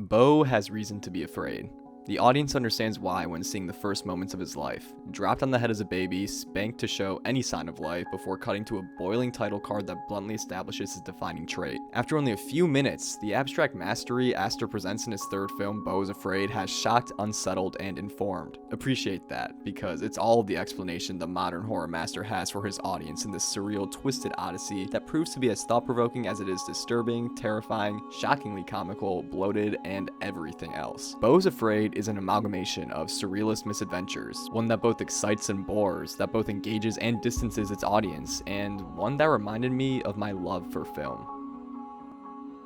Beau has reason to be afraid. The audience understands why when seeing the first moments of his life. Dropped on the head as a baby, spanked to show any sign of life before cutting to a boiling title card that bluntly establishes his defining trait. After only a few minutes, the abstract mastery Aster presents in his third film, Beau is Afraid, has shocked, unsettled, and informed. Appreciate that, because it's all of the explanation the modern horror master has for his audience in this surreal, twisted odyssey that proves to be as thought-provoking as it is disturbing, terrifying, shockingly comical, bloated, and everything else. Beau is Afraid is an amalgamation of surrealist misadventures, one that both excites and bores, that both engages and distances its audience, and one that reminded me of my love for film.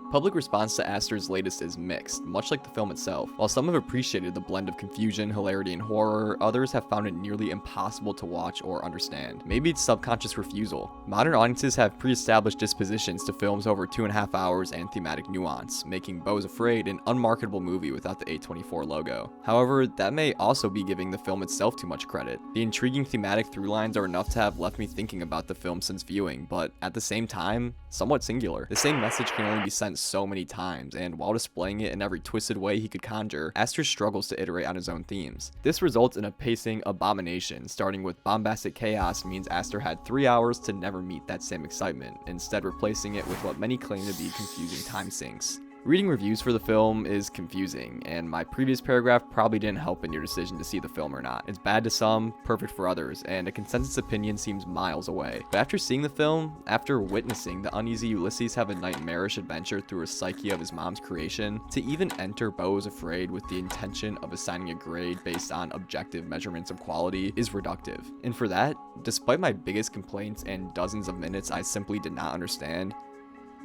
Public response to Aster's latest is mixed, much like the film itself. While some have appreciated the blend of confusion, hilarity, and horror, others have found it nearly impossible to watch or understand. Maybe it's subconscious refusal. Modern audiences have pre-established dispositions to films over 2.5 hours and thematic nuance, making Beau is Afraid an unmarketable movie without the A24 logo. However, that may also be giving the film itself too much credit. The intriguing thematic through-lines are enough to have left me thinking about the film since viewing, but at the same time, somewhat singular. The same message can only be sent so many times, and while displaying it in every twisted way he could conjure, Aster struggles to iterate on his own themes. This results in a pacing abomination. Starting with bombastic chaos means Aster had 3 hours to never meet that same excitement, instead replacing it with what many claim to be confusing time sinks. Reading reviews for the film is confusing, and my previous paragraph probably didn't help in your decision to see the film or not. It's bad to some, perfect for others, and a consensus opinion seems miles away. But after seeing the film, after witnessing the uneasy Ulysses have a nightmarish adventure through a psyche of his mom's creation, to even enter Beau is Afraid with the intention of assigning a grade based on objective measurements of quality is reductive. And for that, despite my biggest complaints and dozens of minutes I simply did not understand,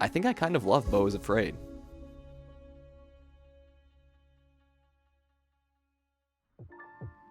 I think I kind of love Beau is Afraid.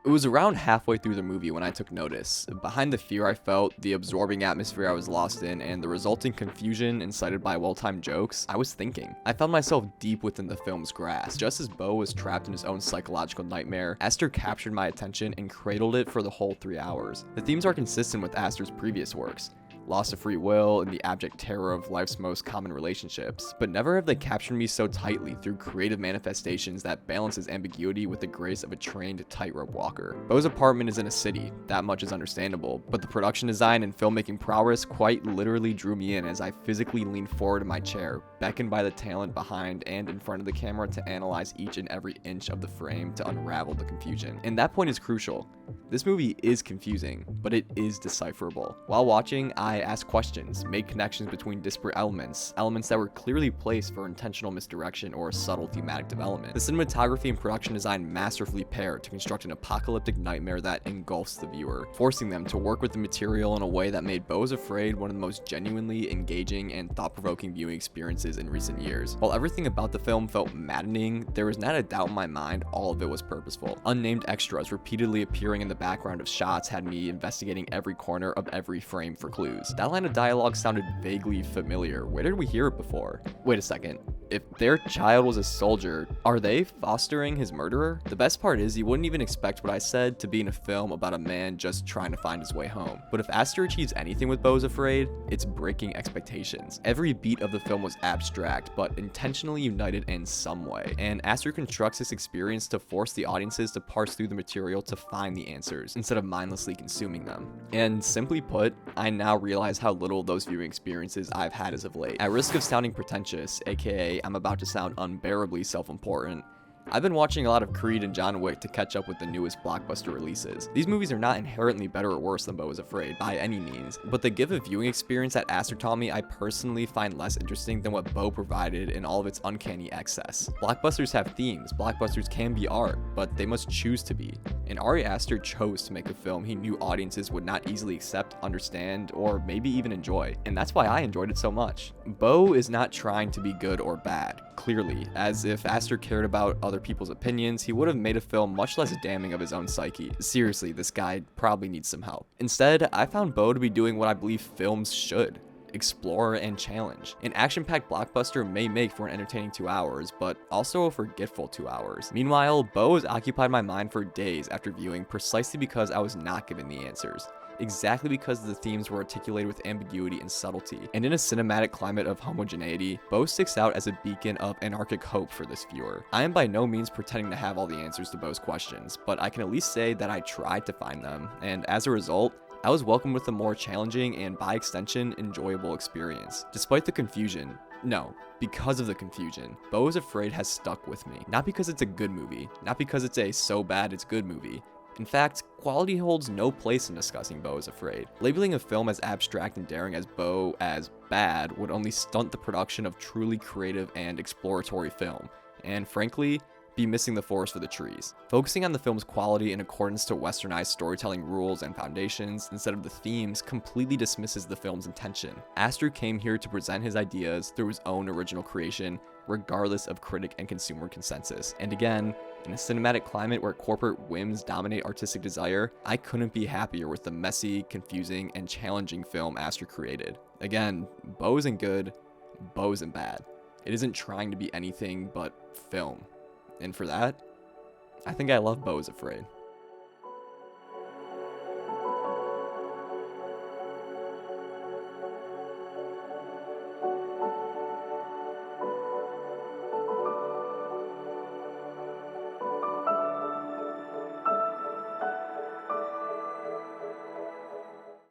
It was around halfway through the movie when I took notice. Behind the fear I felt, the absorbing atmosphere I was lost in, and the resulting confusion incited by well-timed jokes, I was thinking. I found myself deep within the film's grasp. Just as Beau was trapped in his own psychological nightmare, Aster captured my attention and cradled it for the whole 3 hours. The themes are consistent with Aster's previous works. Loss of free will, and the abject terror of life's most common relationships. But never have they captured me so tightly through creative manifestations that balances ambiguity with the grace of a trained tightrope walker. Beau's apartment is in a city, that much is understandable, but the production design and filmmaking prowess quite literally drew me in as I physically leaned forward in my chair, beckoned by the talent behind and in front of the camera to analyze each and every inch of the frame to unravel the confusion. And that point is crucial. This movie is confusing, but it is decipherable. While watching, I asked questions, made connections between disparate elements that were clearly placed for intentional misdirection or subtle thematic development. The cinematography and production design masterfully pair to construct an apocalyptic nightmare that engulfs the viewer, forcing them to work with the material in a way that made Beau is Afraid one of the most genuinely engaging and thought-provoking viewing experiences in recent years. While everything about the film felt maddening, there was not a doubt in my mind all of it was purposeful. Unnamed extras repeatedly appearing in the background of shots had me investigating every corner of every frame for clues. That line of dialogue sounded vaguely familiar. Where did we hear it before? Wait a second. If their child was a soldier, are they fostering his murderer? The best part is you wouldn't even expect what I said to be in a film about a man just trying to find his way home. But if Aster achieves anything with Beau is Afraid, it's breaking expectations. Every beat of the film was abstract, but intentionally united in some way. And Aster constructs this experience to force the audiences to parse through the material to find the answers, instead of mindlessly consuming them. And simply put, I now realize how little of those viewing experiences I've had as of late. At risk of sounding pretentious, aka I'm about to sound unbearably self-important, I've been watching a lot of Creed and John Wick to catch up with the newest blockbuster releases. These movies are not inherently better or worse than Beau is Afraid, by any means, but they give a viewing experience that Aster taught me I personally find less interesting than what Beau provided in all of its uncanny excess. Blockbusters have themes, blockbusters can be art, but they must choose to be. And Ari Aster chose to make a film he knew audiences would not easily accept, understand, or maybe even enjoy. And that's why I enjoyed it so much. Beau is not trying to be good or bad, clearly, as if Aster cared about other people's opinions, he would have made a film much less damning of his own psyche. Seriously, this guy probably needs some help. Instead, I found Beau to be doing what I believe films should: explore and challenge. An action-packed blockbuster may make for an entertaining 2 hours, but also a forgetful 2 hours. Meanwhile, Beau has occupied my mind for days after viewing precisely because I was not given the answers. exactly because the themes were articulated with ambiguity and subtlety. And in a cinematic climate of homogeneity, Beau sticks out as a beacon of anarchic hope for this viewer. I am by no means pretending to have all the answers to Beau's questions, but I can at least say that I tried to find them, and as a result, I was welcomed with a more challenging and, by extension, enjoyable experience. Despite the confusion, no, because of the confusion, Beau is Afraid has stuck with me. Not because it's a good movie, not because it's a so bad it's good movie. In fact, quality holds no place in discussing Beau is Afraid. Labeling a film as abstract and daring as Beau as bad would only stunt the production of truly creative and exploratory film, and frankly, be missing the forest for the trees. Focusing on the film's quality in accordance to westernized storytelling rules and foundations instead of the themes completely dismisses the film's intention. Aster came here to present his ideas through his own original creation, regardless of critic and consumer consensus. And again, in a cinematic climate where corporate whims dominate artistic desire, I couldn't be happier with the messy, confusing, and challenging film Aster created. Again, Beau isn't good, Beau isn't bad. It isn't trying to be anything but film. And for that, I think I love Beau is Afraid.